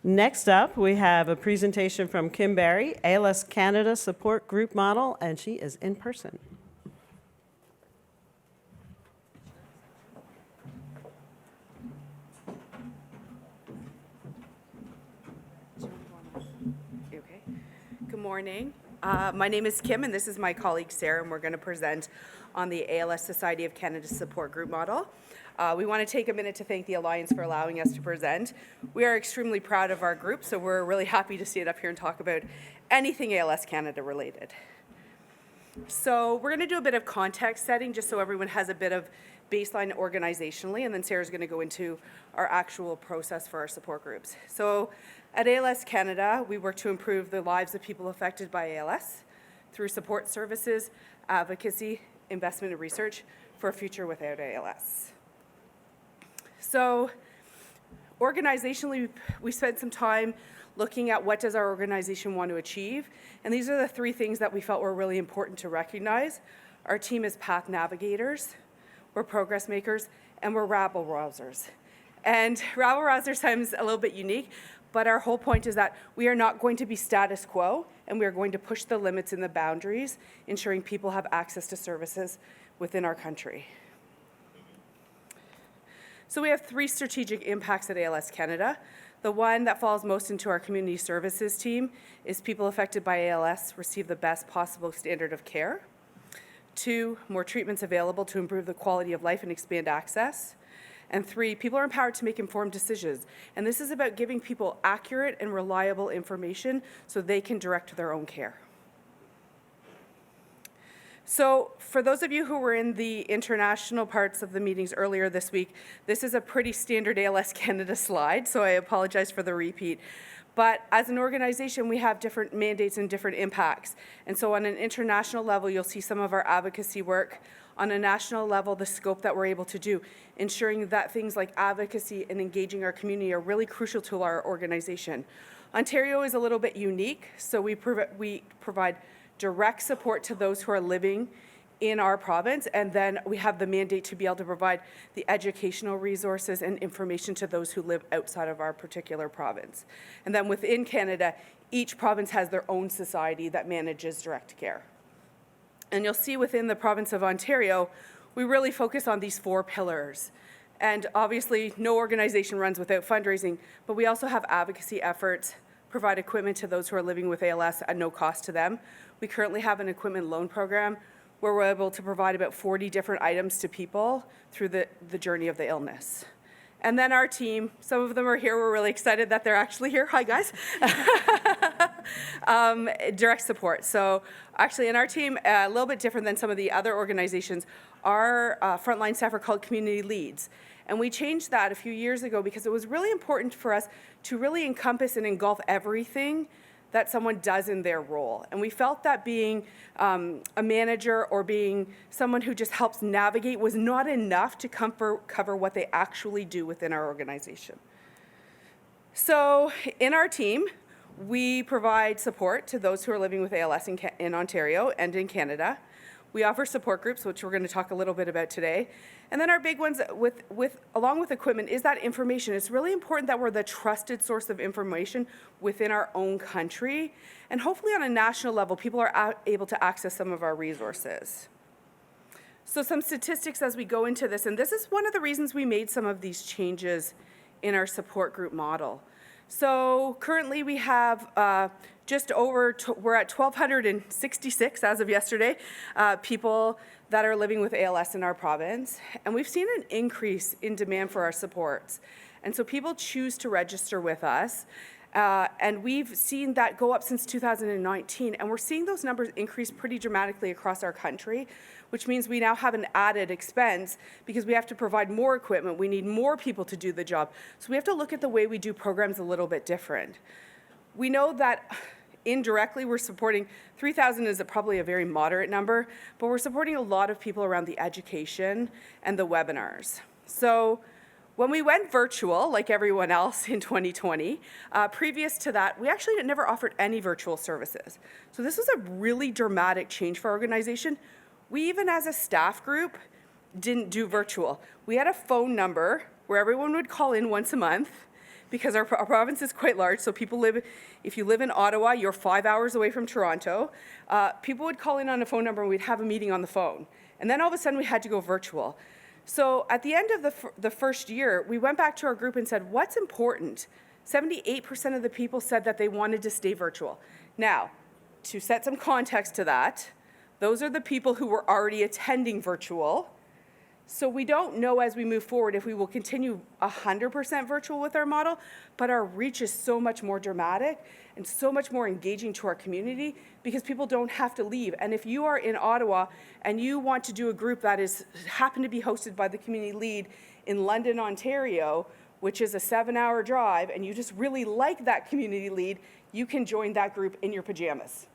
Next up, we have a presentation from Kim Barry, ALS Canada Support Group Model, and she is in person. Okay. Good morning. My name is Kim, and this is my colleague Sarah, and we're going to present on the ALS Society of Canada Support Group Model. We want to take a minute to thank the Alliance for allowing us to present. We are extremely proud of our group, so we're really happy to stand up here and talk about anything ALS Canada related. So we're going to do a bit of context setting just so everyone has a bit of baseline organizationally, and then Sarah's going to go into our actual process for our support groups. So at ALS Canada, we work to improve the lives of people affected by ALS through support services, advocacy, investment and research for a future without ALS. So organizationally, we spent some time looking at what does our organization want to achieve, and these are the three things that we felt were really important to recognize. Our team is path navigators, we're progress makers, and we're rabble rousers. And rabble rousers sounds a little bit unique, but our whole point is that we are not going to be status quo, and we are going to push the limits and the boundaries, ensuring people have access to services within our country. So we have three strategic impacts at ALS Canada. The one that falls most into our community services team is people affected by ALS receive the best possible standard of care. 2, more treatments available to improve the quality of life and expand access. And 3, people are empowered to make informed decisions. And this is about giving people accurate and reliable information so they can direct their own care. So for those of you who were in the international parts of the meetings earlier this week, this is a pretty standard ALS Canada slide, so I apologize for the repeat. But as an organization, we have different mandates and different impacts. And so on an international level, you'll see some of our advocacy work. On a national level, the scope that we're able to do, ensuring that things like advocacy and engaging our community are really crucial to our organization. Ontario is a little bit unique, so we provide direct support to those who are living in our province, and then we have the mandate to be able to provide the educational resources and information to those who live outside of our particular province. And then within Canada, each province has their own society that manages direct care. And you'll see within the province of Ontario, we really focus on these 4 pillars. And obviously, no organization runs without fundraising, but we also have advocacy efforts, provide equipment to those who are living with ALS at no cost to them. We currently have an equipment loan program where we're able to provide about 40 different items to people through the journey of the illness. And then our team, some of them are here, we're really excited that they're actually here. Hi, guys. Direct support. So actually in our team, a little bit different than some of the other organizations, our frontline staff are called community leads. And we changed that a few years ago because it was really important for us to really encompass and engulf everything that someone does in their role. And we felt that being a manager or being someone who just helps navigate was not enough to cover what they actually do within our organization. So in our team, we provide support to those who are living with ALS in Ontario and in Canada. We offer support groups, which we're going to talk a little bit about today. And then our big ones, along with equipment, is that information. It's really important that we're the trusted source of information within our own country. And hopefully on a national level, people are able to access some of our resources. So some statistics as we go into this, and this is one of the reasons we made some of these changes in our support group model. So currently we have we're at 1,266 as of yesterday, people that are living with ALS in our province. And we've seen an increase in demand for our supports. And so people choose to register with us. And we've seen that go up since 2019. And we're seeing those numbers increase pretty dramatically across our country, which means we now have an added expense because we have to provide more equipment. We need more people to do the job. So we have to look at the way we do programs a little bit different. We know that indirectly we're supporting 3,000 is probably a very moderate number, but we're supporting a lot of people around the education and the webinars. So when we went virtual, like everyone else in 2020, previous to that, we actually never offered any virtual services. So this was a really dramatic change for our organization. We even as a staff group didn't do virtual. We had a phone number where everyone would call in once a month. because our province is quite large. So if you live in Ottawa, you're 5 hours away from Toronto. People would call in on a phone number and we'd have a meeting on the phone. And then all of a sudden we had to go virtual. So at the end of the first year, we went back to our group and said, what's important? 78% of the people said that they wanted to stay virtual. Now, to set some context to that, those are the people who were already attending virtual. So we don't know as we move forward if we will continue 100% virtual with our model, but our reach is so much more dramatic and so much more engaging to our community because people don't have to leave. And if you are in Ottawa and you want to do a group that is happen to be hosted by the community lead in London, Ontario, which is a 7-hour drive, and you just really like that community lead, you can join that group in your pajamas.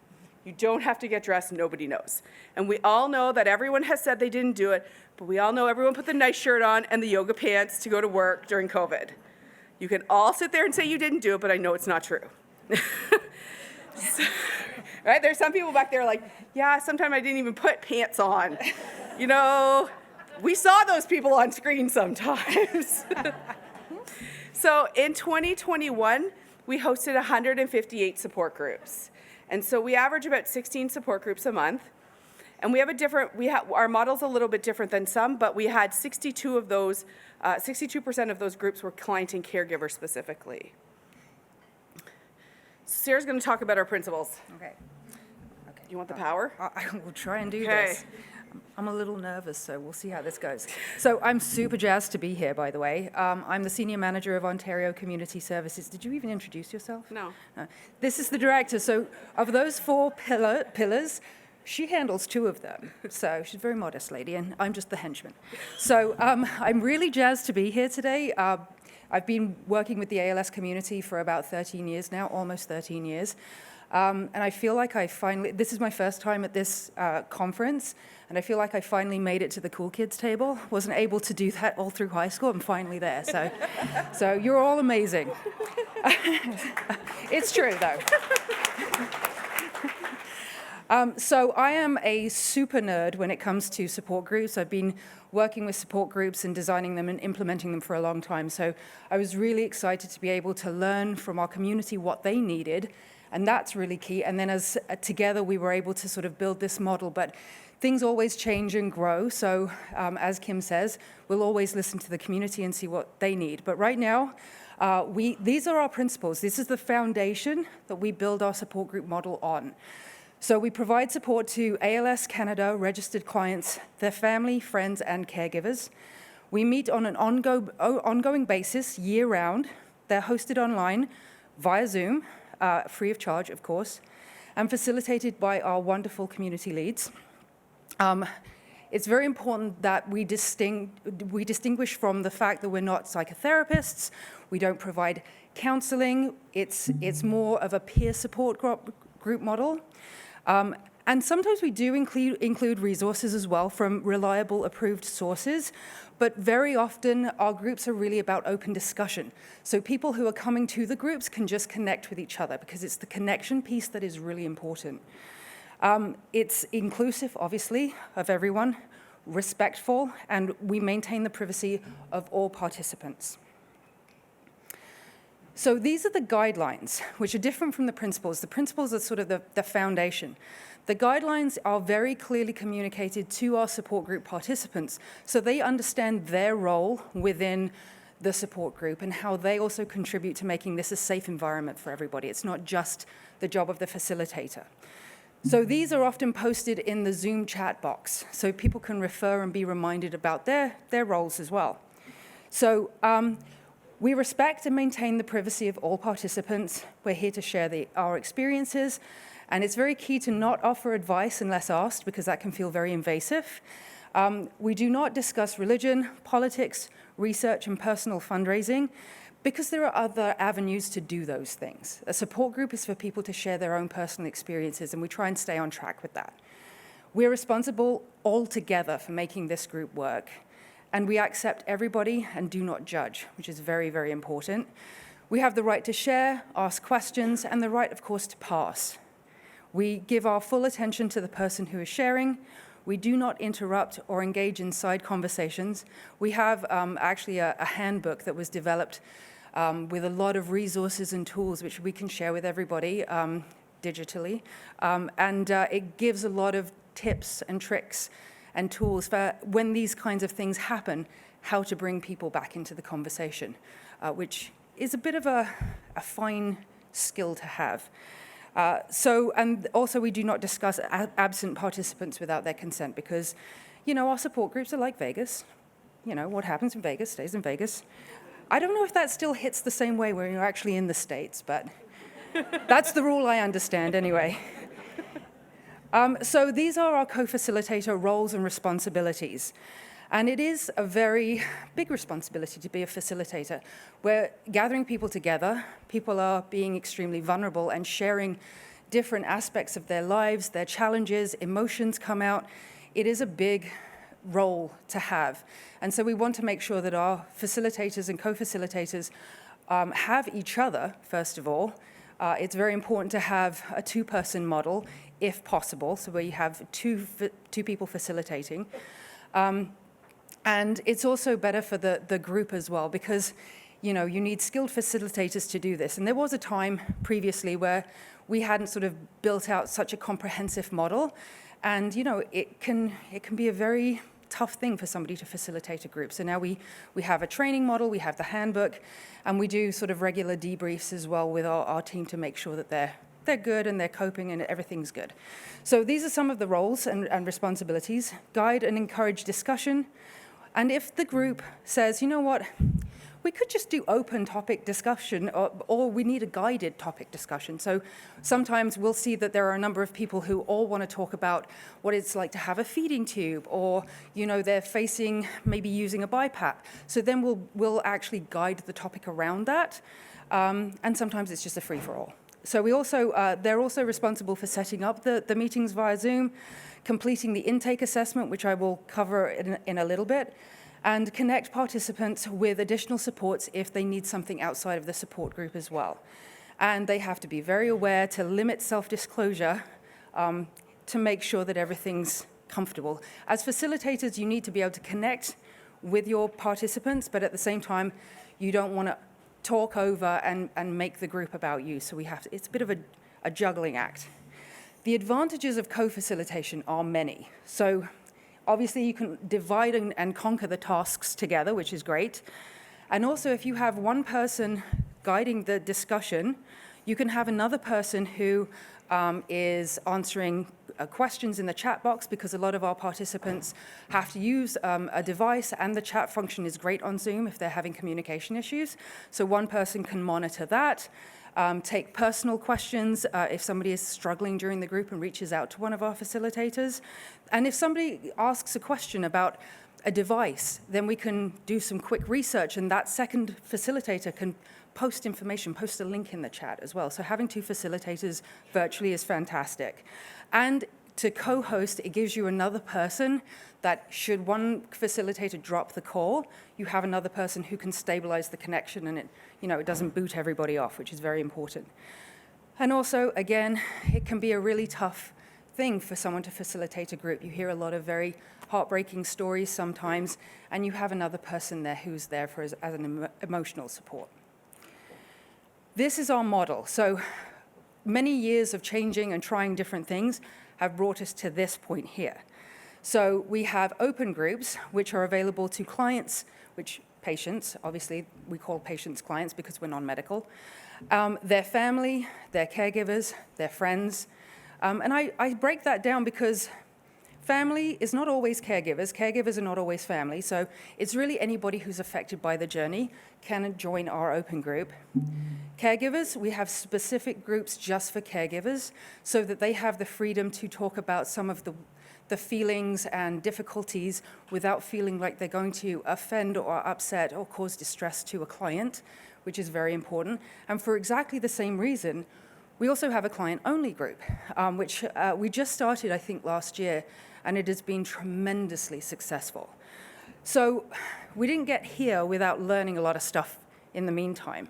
You don't have to get dressed, nobody knows. And we all know that everyone has said they didn't do it, but we all know everyone put the nice shirt on and the yoga pants to go to work during COVID. You can all sit there and say you didn't do it, but I know it's not true. Right? There's some people back there like, yeah, sometimes I didn't even put pants on. You know, we saw those people on screen sometimes. So in 2021, we hosted 158 support groups. And so we average about 16 support groups a month. And we have our model's a little bit different than some, but we had 62 of those, 62% of those groups were client and caregiver specifically. Sarah's going to talk about our principles. Okay. You want the power? I will try and do Okay. this. I'm a little nervous, so we'll see how this goes. So I'm super jazzed to be here, by the way. I'm the Senior Manager of Ontario Community Services. Did you even introduce yourself? No. This is the Director. So of those 4 pillars, she handles 2 of them. So she's a very modest lady, and I'm just the henchman. So I'm really jazzed to be here today. I've been working with the ALS community for about 13 years now, almost 13 years. And I feel like this is my first time at this conference, and I feel like I finally made it to the cool kids table. Wasn't able to do that all through high school. I'm finally there. So you're all amazing. It's true, though. So I am a super nerd when it comes to support groups. I've been working with support groups and designing them and implementing them for a long time. So I was really excited to be able to learn from our community what they needed, and that's really key. And then together we were able to sort of build this model. But things always change and grow. So as Kim says, we'll always listen to the community and see what they need. But right now, these are our principles. This is the foundation that we build our support group model on. So we provide support to ALS Canada registered clients, their family, friends, and caregivers. We meet on an ongoing basis year-round. They're hosted online via Zoom, free of charge, of course, and facilitated by our wonderful community leads. It's very important that we distinguish from the fact that we're not psychotherapists. We don't provide counseling. It's more of a peer support group model. And sometimes we do include resources as well from reliable, approved sources, but very often our groups are really about open discussion. So people who are coming to the groups can just connect with each other because it's the connection piece that is really important. It's inclusive, obviously, of everyone, respectful, and we maintain the privacy of all participants. So these are the guidelines, which are different from the principles. The principles are sort of the foundation. The guidelines are very clearly communicated to our support group participants, so they understand their role within the support group and how they also contribute to making this a safe environment for everybody. It's not just the job of the facilitator. So these are often posted in the Zoom chat box, so people can refer and be reminded about their roles as well. So we respect and maintain the privacy of all participants. We're here to share our experiences, and it's very key to not offer advice unless asked, because that can feel very invasive. We do not discuss religion, politics, research, and personal fundraising, because there are other avenues to do those things. A support group is for people to share their own personal experiences, and we try and stay on track with that. We're responsible all together for making this group work. And we accept everybody and do not judge, which is very, very important. We have the right to share, ask questions, and the right, of course, to pass. We give our full attention to the person who is sharing. We do not interrupt or engage in side conversations. We have actually a handbook that was developed with a lot of resources and tools which we can share with everybody digitally. It gives a lot of tips and tricks and tools for when these kinds of things happen, how to bring people back into the conversation, which is a bit of a fine skill to have. And also we do not discuss absent participants without their consent because, our support groups are like Vegas. What happens in Vegas stays in Vegas. I don't know if that still hits the same way when you're actually in the States, but that's the rule I understand anyway. So these are our co-facilitator roles and responsibilities. And it is a very big responsibility to be a facilitator. We're gathering people together. People are being extremely vulnerable and sharing different aspects of their lives, their challenges, emotions come out. It is a big role to have. And so we want to make sure that our facilitators and co-facilitators have each other, first of all. It's very important to have a two-person model, if possible, so where you have two people facilitating. And it's also better for the group as well because, you need skilled facilitators to do this. And there was a time previously where we hadn't sort of built out such a comprehensive model. And, it can be a very tough thing for somebody to facilitate a group. So now we have a training model, we have the handbook, and we do sort of regular debriefs as well with our team to make sure that they're good and they're coping and everything's good. So these are some of the roles and responsibilities. Guide and encourage discussion. And if the group says, what, we could just do open topic discussion or we need a guided topic discussion. So sometimes we'll see that there are a number of people who all want to talk about what it's like to have a feeding tube or, they're facing maybe using a BiPAP. So then we'll actually guide the topic around that. And sometimes it's just a free-for-all. So they're also responsible for setting up the meetings via Zoom, completing the intake assessment, which I will cover in a little bit, and connect participants with additional supports if they need something outside of the support group as well. And they have to be very aware to limit self-disclosure to make sure that everything's comfortable. As facilitators, you need to be able to connect with your participants, but at the same time, you don't want to talk over and make the group about you. So it's a bit of a juggling act. The advantages of co-facilitation are many. So obviously you can divide and conquer the tasks together, which is great. And also if you have one person guiding the discussion, you can have another person who is answering questions in the chat box because a lot of our participants have to use a device and the chat function is great on Zoom if they're having communication issues. So one person can monitor that, take personal questions if somebody is struggling during the group and reaches out to one of our facilitators. And if somebody asks a question about a device, then we can do some quick research and that second facilitator can post information, post a link in the chat as well. So having two facilitators virtually is fantastic. And to co-host, it gives you another person that should one facilitator drop the call, you have another person who can stabilize the connection and it doesn't boot everybody off, which is very important. And also, again, it can be a really tough thing for someone to facilitate a group. You hear a lot of very heartbreaking stories sometimes, and you have another person there who's there as an emotional support. This is our model. So many years of changing and trying different things have brought us to this point here. So we have open groups, which are available to clients, patients, obviously we call patients clients because we're non-medical, their family, their caregivers, their friends. And I break that down because family is not always caregivers. Caregivers are not always family. So it's really anybody who's affected by the journey can join our open group. Caregivers, we have specific groups just for caregivers so that they have the freedom to talk about some of the feelings and difficulties without feeling like they're going to offend or upset or cause distress to a client, which is very important. And for exactly the same reason, we also have a client-only group, which we just started, I think, last year, and it has been tremendously successful. So we didn't get here without learning a lot of stuff in the meantime.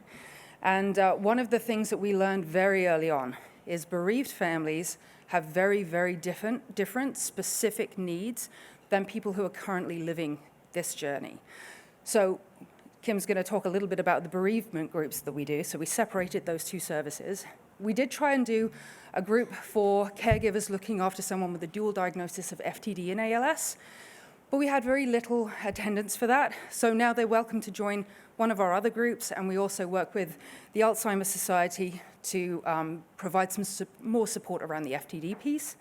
And one of the things that we learned very early on is bereaved families have very, very different specific needs than people who are currently living this journey. So Kim's going to talk a little bit about the bereavement groups that we do. So we separated those two services. We did try and do a group for caregivers looking after someone with a dual diagnosis of FTD and ALS, but we had very little attendance for that. So now they're welcome to join one of our other groups, and we also work with the Alzheimer's Society to provide some more support around the FTD piece.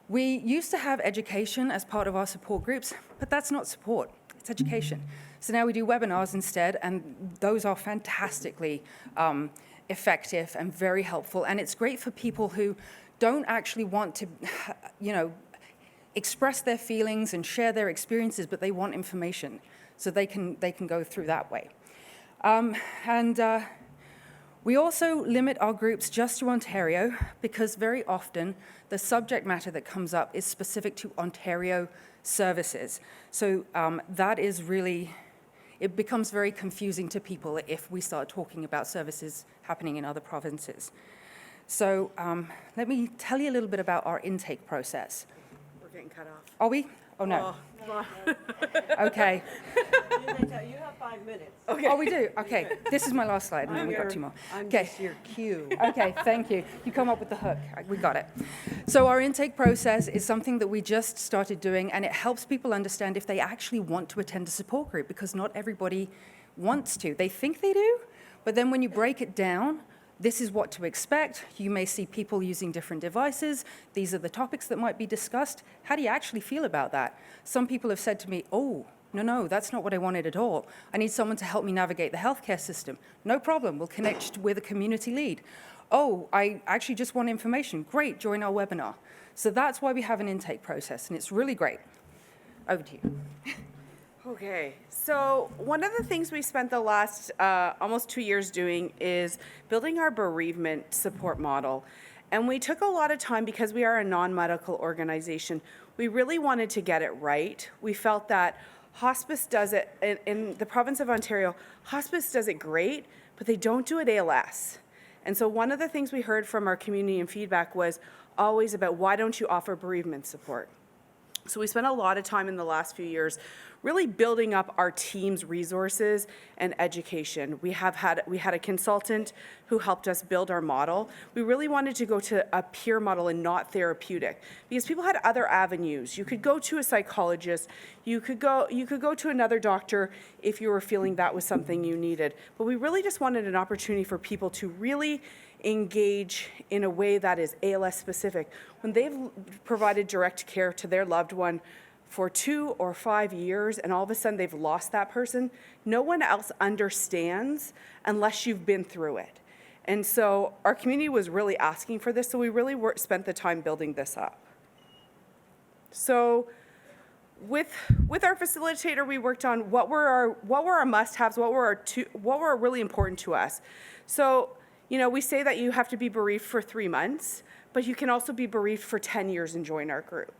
We used to have education as part of our support groups, but that's not support, it's education. So now we do webinars instead, and those are fantastically effective and very helpful. And it's great for people who don't actually want to, express their feelings and share their experiences, but they want information, so they can go through that way. We also limit our groups just to Ontario, because very often the subject matter that comes up is specific to Ontario services. So that is really, it becomes very confusing to people if we start talking about services happening in other provinces. So let me tell you a little bit about our intake process. We're getting cut off. Are we? Oh, no. Oh. Okay. You have 5 minutes. Okay. Oh, we do? Okay. This is my last slide, and then we got 2 more. I'm Okay. just your cue. Okay, thank you. You come up with the hook. We got it. So our intake process is something that we just started doing, and it helps people understand if they actually want to attend a support group, because not everybody wants to. They think they do, but then when you break it down, this is what to expect. You may see people using different devices. These are the topics that might be discussed. How do you actually feel about that? Some people have said to me, oh, no, that's not what I wanted at all. I need someone to help me navigate the healthcare system. No problem, we'll connect with a community lead. Oh, I actually just want information. Great, join our webinar. So that's why we have an intake process, and it's really great. Over to you. Okay, so one of the things we spent the last almost 2 years doing is building our bereavement support model. And we took a lot of time because we are a non-medical organization. We really wanted to get it right. We felt that hospice does it, in the province of Ontario, hospice does it great, but they don't do it ALS. And so one of the things we heard from our community and feedback was always about, why don't you offer bereavement support? So we spent a lot of time in the last few years really building up our team's resources and education. We had a consultant who helped us build our model. We really wanted to go to a peer model and not therapeutic, because people had other avenues. You could go to a psychologist, you could go to another doctor if you were feeling that was something you needed. But we really just wanted an opportunity for people to really engage in a way that is ALS specific. When they've provided direct care to their loved one for 2 or 5 years, and all of a sudden they've lost that person, no one else understands unless you've been through it. And so our community was really asking for this, so we really spent the time building this up. So with our facilitator, we worked on what were our must-haves, what were really important to us. So, we say that you have to be bereaved for 3 months, but you can also be bereaved for 10 years and join our group.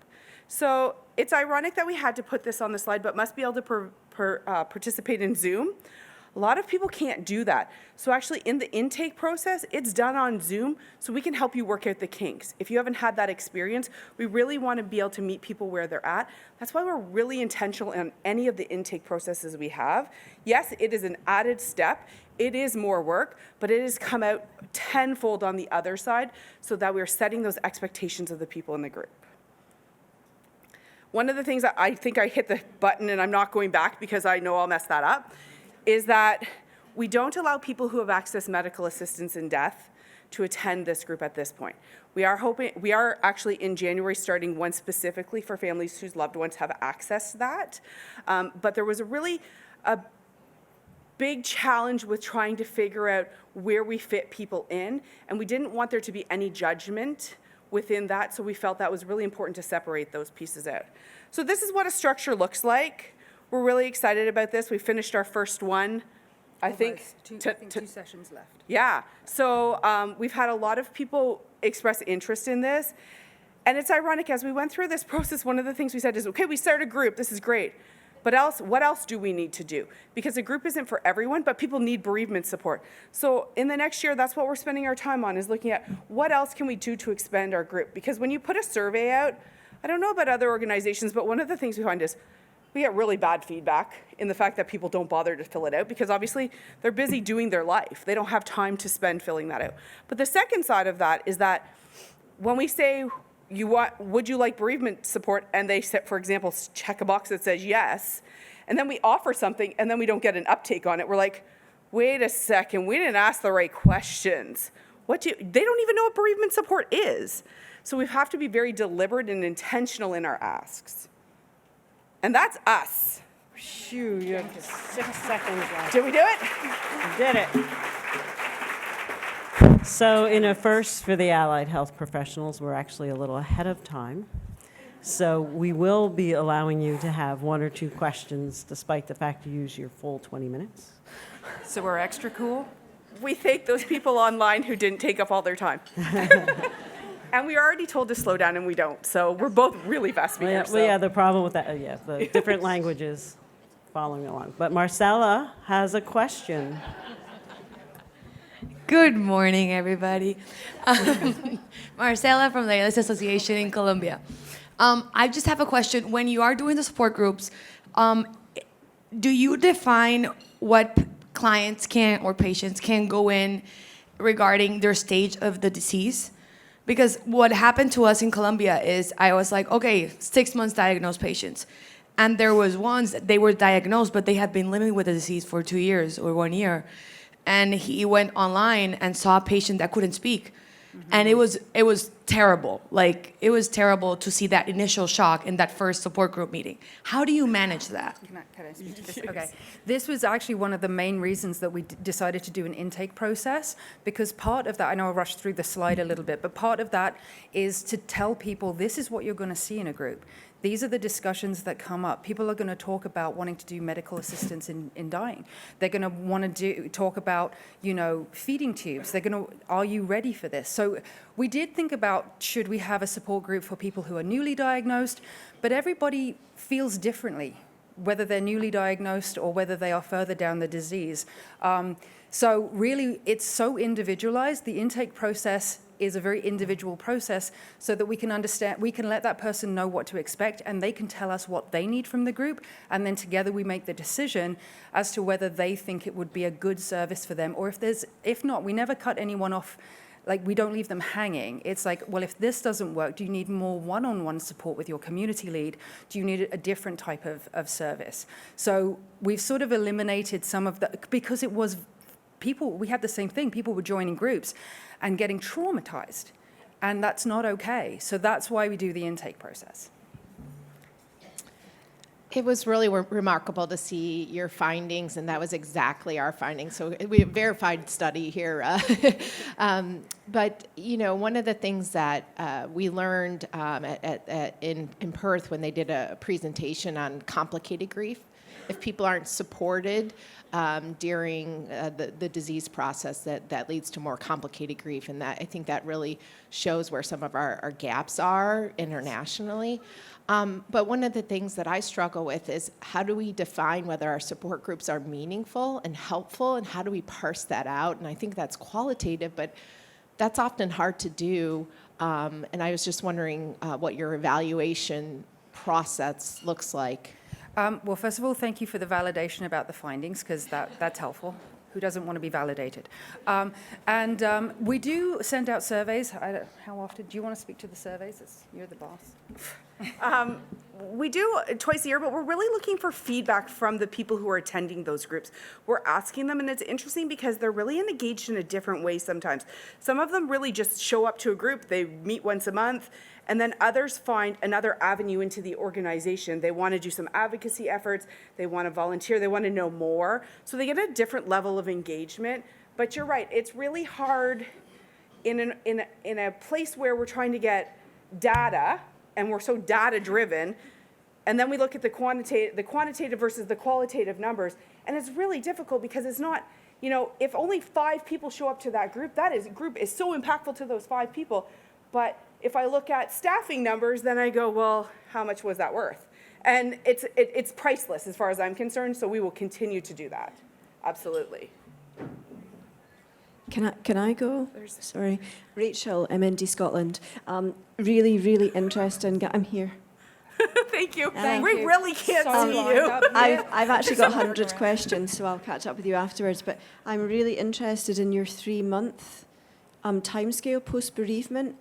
So it's ironic that we had to put this on the slide, but must be able to participate in Zoom. A lot of people can't do that. So actually in the intake process, it's done on Zoom, so we can help you work out the kinks. If you haven't had that experience, we really want to be able to meet people where they're at. That's why we're really intentional in any of the intake processes we have. Yes, it is an added step. It is more work, but it has come out tenfold on the other side, so that we're setting those expectations of the people in the group. One of the things that I think I hit the button, and I'm not going back because I know I'll mess that up, is that we don't allow people who have accessed medical assistance in death to attend this group at this point. We are actually in January starting one specifically for families whose loved ones have accessed that. But there was a big challenge with trying to figure out where we fit people in, and we didn't want there to be any judgment within that, so we felt that was really important to separate those pieces out. So this is what a structure looks like. We're really excited about this. We finished our first one, I think 2 sessions left. Yeah, so we've had a lot of people express interest in this, and it's ironic, as we went through this process, one of the things we said is, okay, we started a group, this is great, but what else do we need to do? Because a group isn't for everyone, but people need bereavement support. So in the next year, that's what we're spending our time on, is looking at what else can we do to expand our group? Because when you put a survey out, I don't know about other organizations, but one of the things we find is, we get really bad feedback in the fact that people don't bother to fill it out because obviously they're busy doing their life. They don't have time to spend filling that out. But the second side of that is that when we say, would you like bereavement support? And they, for example, check a box that says yes, and then we offer something and then we don't get an uptake on it. We're like, wait a second, we didn't ask the right questions. They don't even know what bereavement support is. So we have to be very deliberate and intentional in our asks. And that's us. Shoo, you have 6 seconds left. Did we do it? You did it. So in a first for the allied health professionals, we're actually a little ahead of time. So we will be allowing you to have 1 or 2 questions, despite the fact you use your full 20 minutes. So we're extra cool? We thank those people online who didn't take up all their time. And we are already told to slow down, and we don't. So we're both really fast speakers. Well, yeah, the problem with that, the different languages following along. But Marcella has a question. Good morning, everybody. Marcela from the ALS Association in Colombia. I just have a question. When you are doing the support groups, do you define what clients can or patients can go in regarding their stage of the disease? Because what happened to us in Colombia is I was like, okay, 6 months diagnosed patients. And there was ones that they were diagnosed, but they had been living with the disease for 2 years or 1 year. And he went online and saw a patient that couldn't speak. Mm-hmm. And it was terrible. Like, it was terrible to see that initial shock in that first support group meeting. How do you manage that? Can I speak to this? Okay. This was actually one of the main reasons that we decided to do an intake process, because part of that, I know I'll rush through the slide a little bit, but part of that is to tell people this is what you're going to see in a group. These are the discussions that come up. People are going to talk about wanting to do medical assistance in dying. They're going to want to talk about, feeding tubes. They're going to, are you ready for this? So we did think about, should we have a support group for people who are newly diagnosed? But everybody feels differently, whether they're newly diagnosed or whether they are further down the disease. So really, it's so individualized. The intake process is a very individual process so that we can understand, we can let that person know what to expect, and they can tell us what they need from the group, and then together we make the decision as to whether they think it would be a good service for them, or if not, we never cut anyone off. Like, we don't leave them hanging. It's like, well, if this doesn't work, do you need more one-on-one support with your community lead? Do you need a different type of service? So we've sort of eliminated some of the, because it was people, we had the same thing. People were joining groups and getting traumatized, and that's not okay. So that's why we do the intake process. It was really remarkable to see your findings, and that was exactly our findings. So we have verified study here. But, one of the things that we learned in Perth when they did a presentation on complicated grief, if people aren't supported during the disease process, that leads to more complicated grief. And that, I think that really shows where some of our gaps are internationally. But one of the things that I struggle with is, how do we define whether our support groups are meaningful and helpful, and how do we parse that out? And I think that's qualitative, but that's often hard to do. And I was just wondering what your evaluation process looks like. Well, first of all, thank you for the validation about the findings, because that's helpful. Who doesn't want to be validated? And we do send out surveys. How often? Do you want to speak to the surveys? You're the boss. We do twice a year, but we're really looking for feedback from the people who are attending those groups. We're asking them, and it's interesting because they're really engaged in a different way sometimes. Some of them really just show up to a group, they meet once a month, and then others find another avenue into the organization. They want to do some advocacy efforts, they want to volunteer, they want to know more. So they get a different level of engagement. But you're right, it's really hard in a place where we're trying to get data, and we're so data-driven, and then we look at the quantitative versus the qualitative numbers, and it's really difficult because it's not, if only 5 people show up to that group, group is so impactful to those 5 people. But if I look at staffing numbers, then I go, well, how much was that worth? And it's priceless as far as I'm concerned, so we will continue to do that. Absolutely. Can I go? Sorry. Rachel, MND Scotland. Really, really interesting. I'm here. Thank you. Thank We you. really can't So see lined you. up here. I've actually got 100 questions, so I'll catch up with you afterwards. But I'm really interested in your 3-month timescale post-bereavement.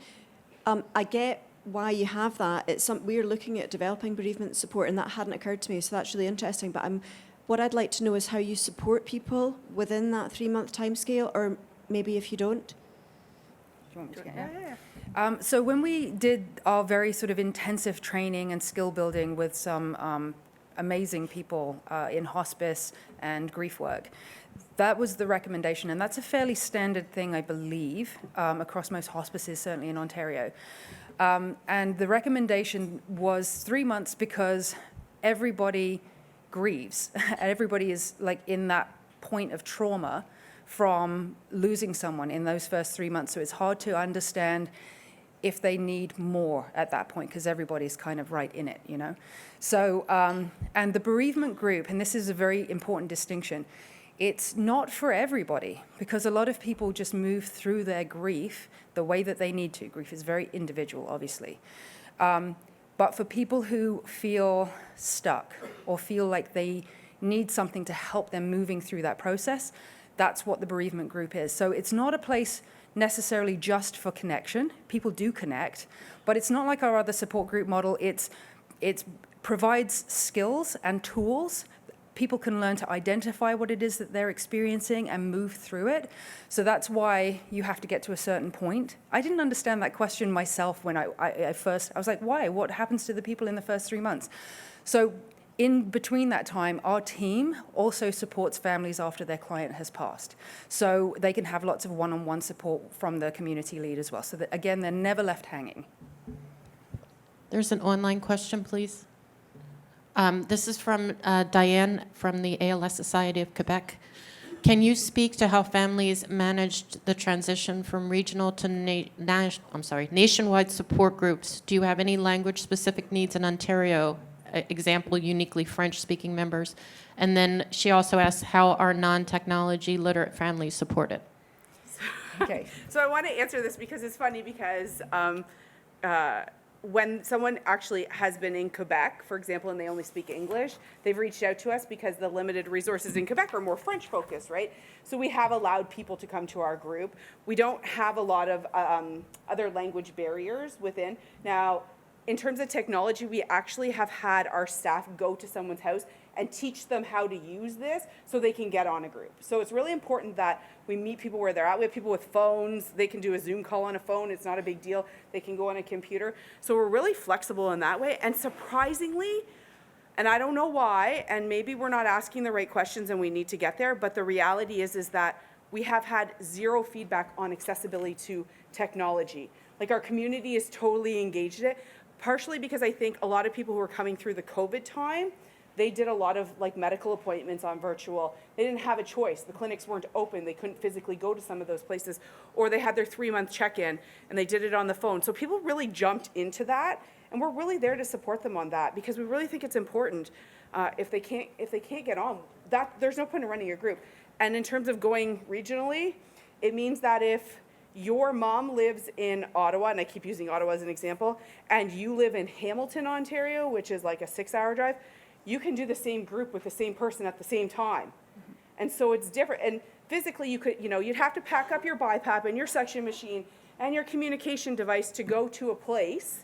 I get why you have that. We're looking at developing bereavement support, and that hadn't occurred to me, so that's really interesting. But what I'd like to know is how you support people within that 3-month timescale, or maybe if you don't. Do you want me to get So when we did our very sort of intensive training and skill building with some amazing people in hospice and grief work, that was the recommendation, and that's a fairly standard thing, I believe, across most hospices, certainly in Ontario. And the recommendation was 3 months because everybody grieves. Everybody is like in that point of trauma from losing someone in those first 3 months. So it's hard to understand if they need more at that point because everybody's kind of right in it, you know. So, and the bereavement group, and this is a very important distinction, it's not for everybody because a lot of people just move through their grief the way that they need to. Grief is very individual, obviously. But for people who feel stuck or feel like they need something to help them moving through that process, that's what the bereavement group is. So it's not a place necessarily just for connection. People do connect, but it's not like our other support group model. It provides skills and tools. People can learn to identify what it is that they're experiencing and move through it. So that's why you have to get to a certain point. I didn't understand that question myself when I was like, why? What happens to the people in the first 3 months? So in between that time, our team also supports families after their client has passed. So they can have lots of one-on-one support from the community lead as well. So that, again, they're never left hanging. There's an online question, please. This is from Diane from the ALS Society of Quebec. Can you speak to how families managed the transition from regional to nationwide support groups? Do you have any language-specific needs in Ontario? Example, uniquely French-speaking members. And then she also asks, how are non-technology literate families supported? Okay. So I want to answer this because it's funny because when someone actually has been in Quebec, for example, and they only speak English, they've reached out to us because the limited resources in Quebec are more French focused, right? So we have allowed people to come to our group. We don't have a lot of other language barriers within. Now, in terms of technology, we actually have had our staff go to someone's house and teach them how to use this so they can get on a group. So it's really important that we meet people where they're at. We have people with phones. They can do a Zoom call on a phone. It's not a big deal. They can go on a computer. So we're really flexible in that way. And surprisingly, and I don't know why, and maybe we're not asking the right questions and we need to get there, but the reality is that we have had zero feedback on accessibility to technology. Like our community is totally engaged in it. Partially because I think a lot of people who were coming through the COVID time, they did a lot of like medical appointments on virtual. They didn't have a choice. The clinics weren't open. They couldn't physically go to some of those places, or they had their 3-month check-in and they did it on the phone. So people really jumped into that, and we're really there to support them on that because we really think it's important. If they can't get on, that there's no point in running your group. And in terms of going regionally, it means that if your mom lives in Ottawa, and I keep using Ottawa as an example, and you live in Hamilton, Ontario, which is like a 6-hour drive, you can do the same group with the same person at the same time. Mm-hmm. And so it's different. And physically, you could, you'd have to pack up your BiPAP and your suction machine and your communication device to go to a place,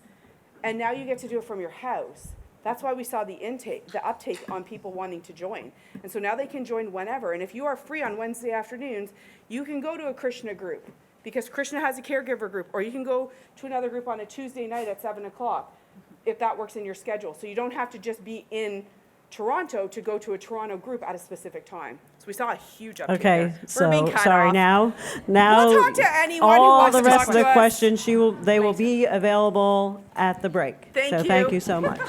and now you get to do it from your house. That's why we saw the uptake on people wanting to join. And so now they can join whenever. And if you are free on Wednesday afternoons, you can go to a Krishna group, because Krishna has a caregiver group, or you can go to another group on a Tuesday night at 7 o'clock, if that works in your schedule. So you don't have to just be in Toronto to go to a Toronto group at a specific time. So we saw a huge uptake Okay, there. We're being so cut sorry. off. Now We'll talk to anyone who all wants the to rest talk of the to us. questions they will be available at the break. Thank so you. thank you so much.